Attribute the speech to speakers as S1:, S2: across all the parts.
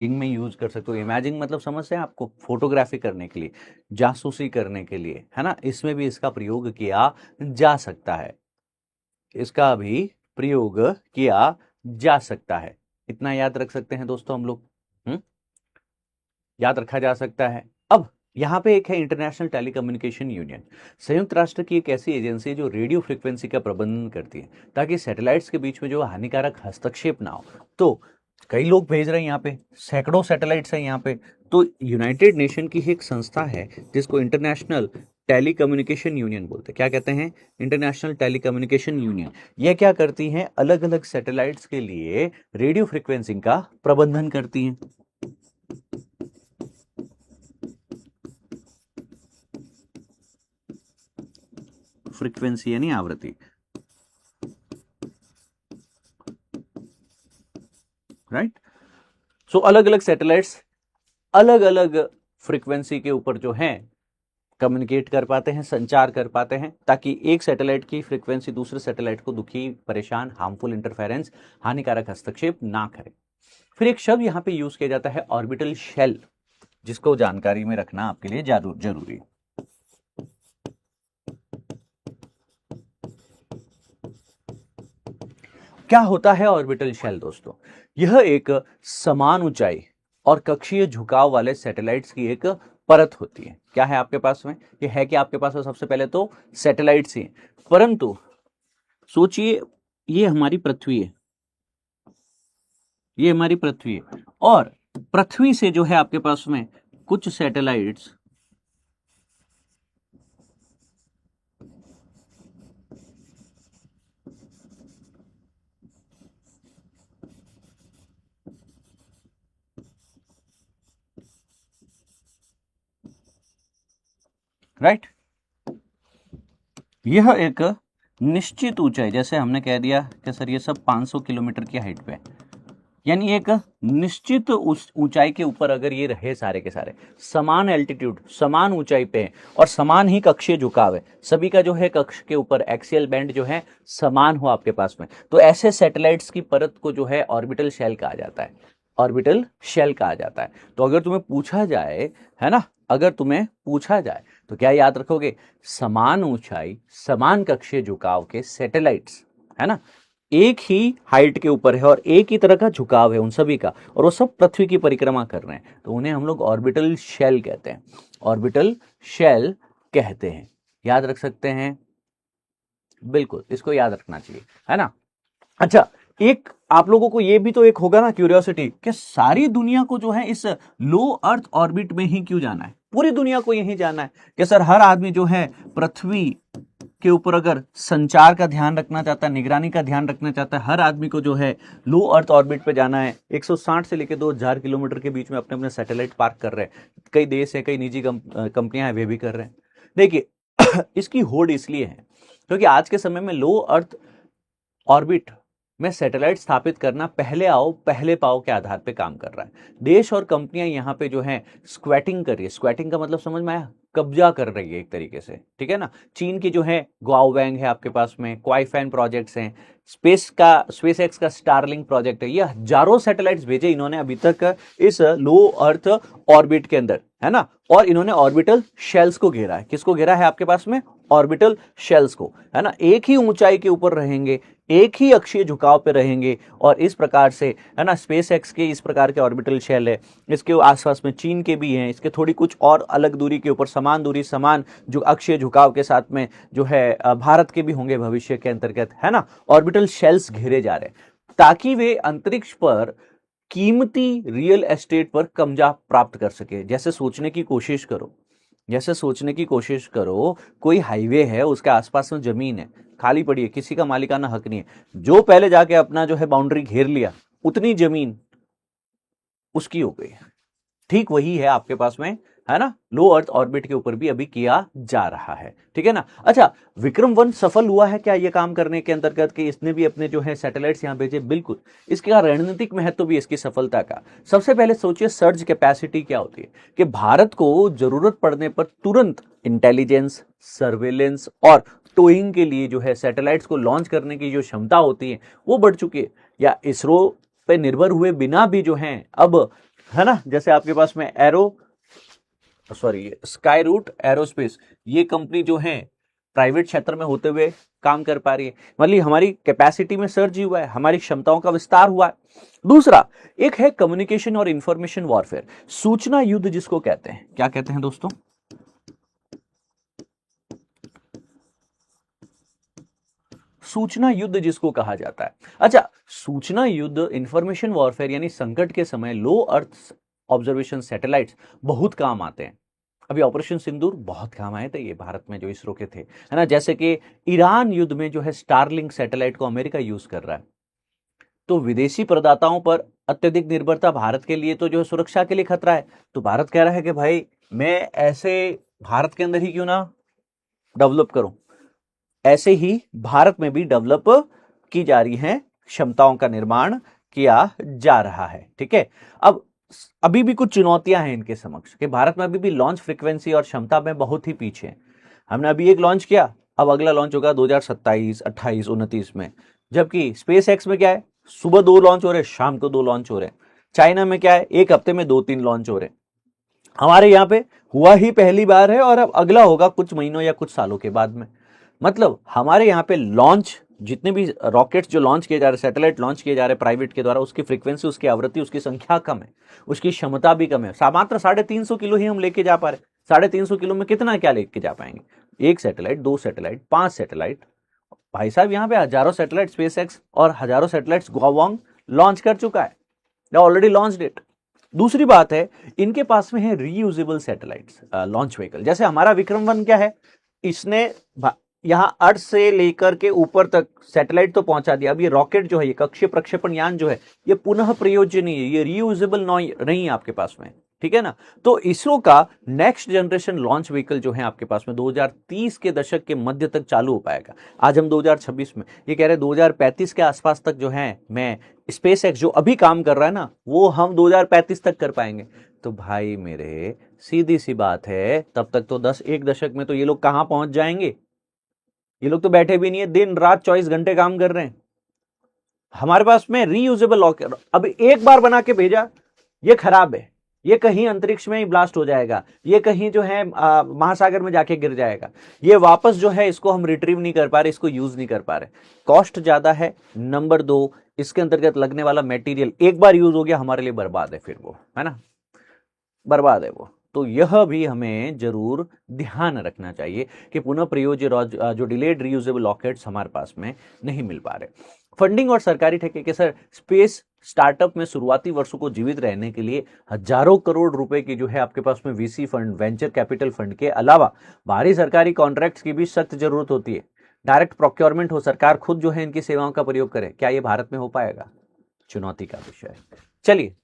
S1: में यूज कर सकते हो। इमेजिंग मतलब समझ से आपको, फोटोग्राफी करने के लिए, जासूसी करने के लिए, है ना, इसमें भी इसका प्रयोग किया जा सकता है। इसका भी प्रयोग किया जा सकता है। इतना याद रख सकते हैं दोस्तों हम लोग। याद रखा जा सकता है। अब यहाँ पे एक है इंटरनेशनल टेलीकम्युनिकेशन यूनियन। संयुक्त राष्ट्र की एक ऐसी एजेंसी है जो रेडियो फ्रिक्वेंसी का प्रबंधन करती है ताकि सैटेलाइट्स के बीच में जो हानिकारक हस्तक्षेप ना हो। तो कई लोग भेज रहे हैं यहाँ पे, सैकड़ों सैटेलाइट्स हैं यहाँ पे। तो यूनाइटेड नेशन की एक संस्था है जिसको इंटरनेशनल टेलीकम्युनिकेशन यूनियन बोलते हैं। क्या कहते हैं? International telecommunication union. यह क्या करती है? अलग अलग सैटेलाइट्स के लिए रेडियो फ्रिक्वेंसी का प्रबंधन करती है। फ्रीक्वेंसी यानी आवृत्ति, राइट। सो अलग अलग सैटेलाइट्स अलग अलग फ्रीक्वेंसी के ऊपर जो है कम्युनिकेट कर पाते हैं, संचार कर पाते हैं, ताकि एक सैटेलाइट की फ्रीक्वेंसी दूसरे सैटेलाइट को दुखी, परेशान, हार्मफुल इंटरफेरेंस, हानिकारक हस्तक्षेप ना करे। फिर एक शब्द यहां पे यूज किया जाता है ऑर्बिटल शेल, जिसको जानकारी में रखना आपके लिए जरूरी है। क्या होता है ऑर्बिटल शेल दोस्तों? यह एक समान ऊंचाई और कक्षीय झुकाव वाले सैटेलाइट्स की एक परत होती है। क्या है आपके पास में? ये है कि आपके पास में सबसे पहले तो सैटेलाइट्स ही, परंतु सोचिए ये हमारी पृथ्वी है, ये हमारी पृथ्वी है, और पृथ्वी से जो है आपके पास में कुछ सैटेलाइट्स राइट। यह एक निश्चित ऊंचाई, जैसे हमने कह दिया कि सर ये सब 500 किलोमीटर की हाइट पे, यानी एक निश्चित ऊंचाई के ऊपर अगर ये रहे सारे के सारे, समान एल्टीट्यूड, समान ऊंचाई पे है और समान ही कक्षीय झुकाव है, सभी का जो है कक्ष के ऊपर एक्सियल बैंड जो है समान हो आपके पास में, तो ऐसे सैटेलाइट्स की परत को जो है ऑर्बिटल शेल कहा जाता है। ऑर्बिटल शेल कहा जाता है। तो अगर तुम्हें पूछा जाए, है ना, अगर तुम्हें पूछा जाए तो क्या याद रखोगे? समान ऊंचाई, समान कक्षीय झुकाव के सैटेलाइट्स, है ना, एक ही हाइट के ऊपर है और एक ही तरह का झुकाव है उन सभी का, और वो सब पृथ्वी की परिक्रमा कर रहे हैं, तो उन्हें हम लोग ऑर्बिटल शेल कहते हैं। ऑर्बिटल शेल कहते हैं। याद रख सकते हैं, बिल्कुल इसको याद रखना चाहिए, है ना। अच्छा, एक आप लोगों को ये भी तो एक होगा ना क्यूरियोसिटी कि सारी दुनिया को जो है इस लो अर्थ ऑर्बिट में ही क्यों जाना है, पूरी दुनिया को यही जाना है कि सर हर आदमी जो है पृथ्वी के ऊपर अगर संचार का ध्यान रखना चाहता है, निगरानी का ध्यान रखना चाहता है, हर आदमी को जो है लो अर्थ ऑर्बिट पे जाना है। 160 से लेकर 2000 किलोमीटर के बीच में अपने अपने सैटेलाइट पार्क कर रहे हैं। कई देश है, कई निजी कंपनियां हैं, वे भी कर रहे हैं। देखिए इसकी होड़ इसलिए है क्योंकि आज के समय में लो अर्थ ऑर्बिट में सैटेलाइट स्थापित करना पहले आओ पहले पाओ के आधार पे काम कर रहा है। देश और कंपनियां यहाँ पे जो है स्क्वैटिंग कर रही है। स्क्वैटिंग का मतलब समझ में आया? कब्जा कर रही है एक तरीके से, ठीक है ना। चीन की जो है गुआओवैंग है आपके पास में, क्वाईफैन प्रोजेक्ट्स हैं, स्पेस एक्स का स्टारलिंक प्रोजेक्ट है, ये हजारों सैटेलाइट्स भेजे इन्होंने अभी तक इस लो अर्थ ऑर्बिट के अंदर, है ना। और इन्होंने ऑर्बिटल शेल्स को घेरा है। किसको घेरा है आपके पास में? ऑर्बिटल शेल्स को, है ना। एक ही ऊंचाई के ऊपर रहेंगे, एक ही अक्षीय झुकाव पे रहेंगे, और इस प्रकार से, है ना, स्पेस एक्स के इस प्रकार के ऑर्बिटल शेल है, इसके आसपास में चीन के भी हैं, इसके थोड़ी कुछ और अलग दूरी के ऊपर, समान दूरी, समान जो अक्षीय झुकाव के साथ में जो है भारत के भी होंगे भविष्य के अंतर्गत, है ना। ऑर्बिटल शेल्स घेरे जा रहे हैं ताकि वे अंतरिक्ष पर कीमती रियल एस्टेट पर कब्जा प्राप्त कर सके। जैसे सोचने की कोशिश करो, जैसे सोचने की कोशिश करो, कोई हाईवे है, उसके आसपास में जमीन है, खाली पड़ी है, किसी का मालिकाना हक नहीं है, जो पहले जाके अपना जो है बाउंड्री घेर लिया, उतनी जमीन उसकी हो गई। ठीक वही है आपके पास में, है ना, लो अर्थ ऑर्बिट के ऊपर भी अभी किया जा रहा है, ठीक है ना। अच्छा, विक्रम 1 सफल हुआ है क्या ये काम करने के अंतर्गत कि इसने भी अपने जो है सैटेलाइट्स यहां भेजे? बिल्कुल। इसका रणनीतिक महत्व भी इसकी सफलता का। सबसे पहले सोचिए सर्ज कैपेसिटी क्या होती है, कि भारत को जरूरत पड़ने पर तुरंत इंटेलिजेंस, सर्वेलेंस और टोइंग के लिए जो है सैटेलाइट्स को लॉन्च करने की जो क्षमता होती है वो बढ़ चुकी है। या इसरो पे निर्भर हुए बिना भी जो है अब है ना। जैसे आपके पास में स्काई रूट एरोस्पेस, ये कंपनी जो है प्राइवेट क्षेत्र में होते हुए काम कर पा रही है, मतलब हमारी कैपेसिटी में सर्ज हुआ है, हमारी क्षमताओं का विस्तार हुआ है। दूसरा एक है कम्युनिकेशन और इंफॉर्मेशन वॉरफेयर, सूचना युद्ध जिसको कहते हैं। क्या कहते हैं दोस्तों? सूचना युद्ध जिसको कहा जाता है। अच्छा, सूचना युद्ध, इंफॉर्मेशन वॉरफेयर यानी संकट के समय लो अर्थ ऑब्जर्वेशन सैटेलाइट्स बहुत काम आते हैं। अभी ऑपरेशन सिंदूर बहुत काम आए थे ये भारत में जो इसरो के थे, है ना। जैसे कि ईरान युद्ध में जो है स्टारलिंक सैटेलाइट को अमेरिका यूज कर रहा है। तो विदेशी प्रदाताओं पर अत्यधिक निर्भरता भारत के लिए तो जो है सुरक्षा के लिए खतरा है। तो भारत कह रहा है कि भाई मैं ऐसे भारत के अंदर ही क्यों ना डेवलप करूं। ऐसे ही भारत में भी डेवलप की जा रही है, क्षमताओं का निर्माण किया जा रहा है। ठीक है। अब अभी भी कुछ चुनौतियां हैं इनके समक्ष कि भारत में अभी भी लॉन्च फ्रीक्वेंसी और क्षमता में बहुत ही पीछे है। हमने अभी एक लॉन्च किया, अब अगला लॉन्च होगा 2027, 28, 29 में। जबकि स्पेस एक्स में क्या है, सुबह 2 लॉन्च हो रहे, शाम को 2 लॉन्च हो रहे। चाइना में क्या है, एक हफ्ते में 2-3 लॉन्च हो रहे। हमारे यहाँ पे हुआ ही पहली बार है और अब अगला होगा कुछ महीनों या कुछ सालों के बाद में। मतलब हमारे यहाँ पे लॉन्च, जितने भी रॉकेट्स जो लॉन्च किए जा रहे, सैटेलाइट लॉन्च किए जा रहे प्राइवेट के द्वारा, उसकी फ्रीक्वेंसी, उसकी आवृत्ति, उसकी संख्या कम है, उसकी क्षमता भी कम है। मात्र 350 किलो ही हम लेके जा पा रहे। 350 किलो में कितना क्या लेके जा पाएंगे? 1 सैटेलाइट, 2 सैटेलाइट, 5 सैटेलाइट। भाई साहब यहाँ पे हजारों सैटेलाइट स्पेस एक्स और हजारों सैटेलाइट्स गुआवांग लॉन्च कर चुका है, ऑलरेडी लॉन्च इट। दूसरी बात है, इनके पास में है रीयूजेबल सैटेलाइट्स लॉन्च व्हीकल। जैसे हमारा विक्रम 1 क्या है, इसने यहां अर्थ से लेकर के ऊपर तक सैटेलाइट तो पहुंचा दिया। अब ये रॉकेट जो है, ये कक्षीय प्रक्षेपण यान जो है, ये पुनः प्रयोज्य नहीं है, ये रीयूजेबल नहीं है आपके पास में। ठीक है ना। तो इसरो का नेक्स्ट जनरेशन लॉन्च व्हीकल जो है आपके पास में 2030 के दशक के मध्य तक चालू हो पाएगा। आज हम 2026 में, ये कह रहे 2035 के आसपास तक जो है मैं स्पेस एक्स जो अभी काम कर रहा है ना, वो हम 2035 तक कर पाएंगे। तो भाई मेरे, सीधी सी बात है, तब तक तो एक दशक में तो ये लोग कहां पहुंच जाएंगे। ये लोग तो बैठे भी नहीं है, दिन रात 24 घंटे काम कर रहे हैं। हमारे पास में रीयूजेबल लॉकर अब एक बार बना के भेजा, ये खराब है, ये कहीं अंतरिक्ष में ही ब्लास्ट हो जाएगा, ये कहीं जो है महासागर में जाके गिर जाएगा, ये वापस जो है इसको हम रिट्रीव नहीं कर पा रहे, इसको यूज नहीं कर पा रहे। कॉस्ट ज्यादा है। नंबर 2, इसके अंतर्गत लगने वाला मटेरियल एक बार यूज हो गया हमारे लिए बर्बाद है, फिर वो है ना, बर्बाद है वो। तो यह भी हमें जरूर ध्यान रखना चाहिए कि पुनः प्रयोज्य जो डिलेड रीयूजेबल रॉकेट्स हमारे पास में नहीं मिल पा रहे। फंडिंग और सरकारी ठेके के सर, स्पेस स्टार्टअप में शुरुआती वर्षों को जीवित रहने के लिए हजारों करोड़ रुपए की जो है आपके पास में VC fund, venture capital fund के अलावा बाहरी सरकारी कॉन्ट्रैक्ट्स की भी सख्त जरूरत होती है। डायरेक्ट प्रोक्योरमेंट हो, सरकार खुद जो है इनकी सेवाओं का प्रयोग करे, क्या ये भारत में हो पाएगा? चुनौती का विषय है। चलिए,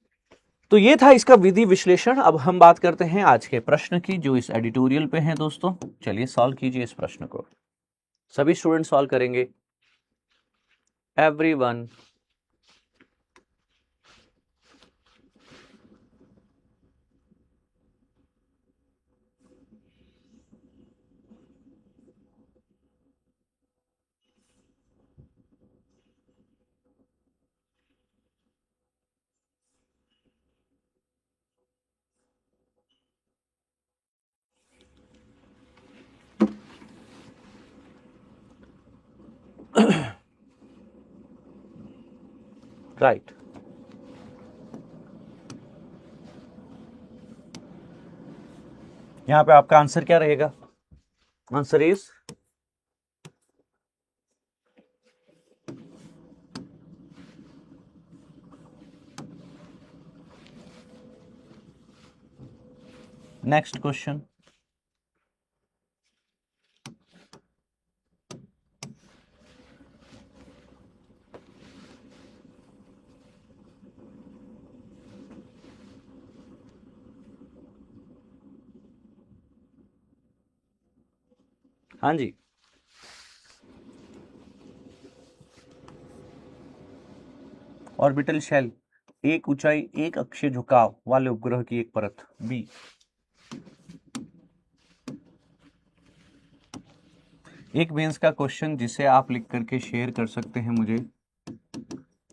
S1: तो ये था इसका विधि विश्लेषण। अब हम बात करते हैं आज के प्रश्न की जो इस एडिटोरियल पे हैं दोस्तों। चलिए सॉल्व कीजिए इस प्रश्न को। सभी स्टूडेंट सॉल्व करेंगे, एवरीवन। राइट। यहां पे आपका आंसर क्या रहेगा? Answer is next question. हाँ जी, ऑर्बिटल शेल, एक ऊंचाई, एक अक्षीय झुकाव वाले उपग्रह की एक परत। बी। एक मेंस का क्वेश्चन जिसे आप लिख करके शेयर कर सकते हैं मुझे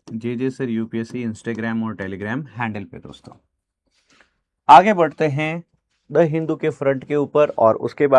S1: जे सर यूपीएससी इंस्टाग्राम और टेलीग्राम हैंडल पे दोस्तों। आगे बढ़ते हैं द हिंदू के फ्रंट के ऊपर और उसके बाद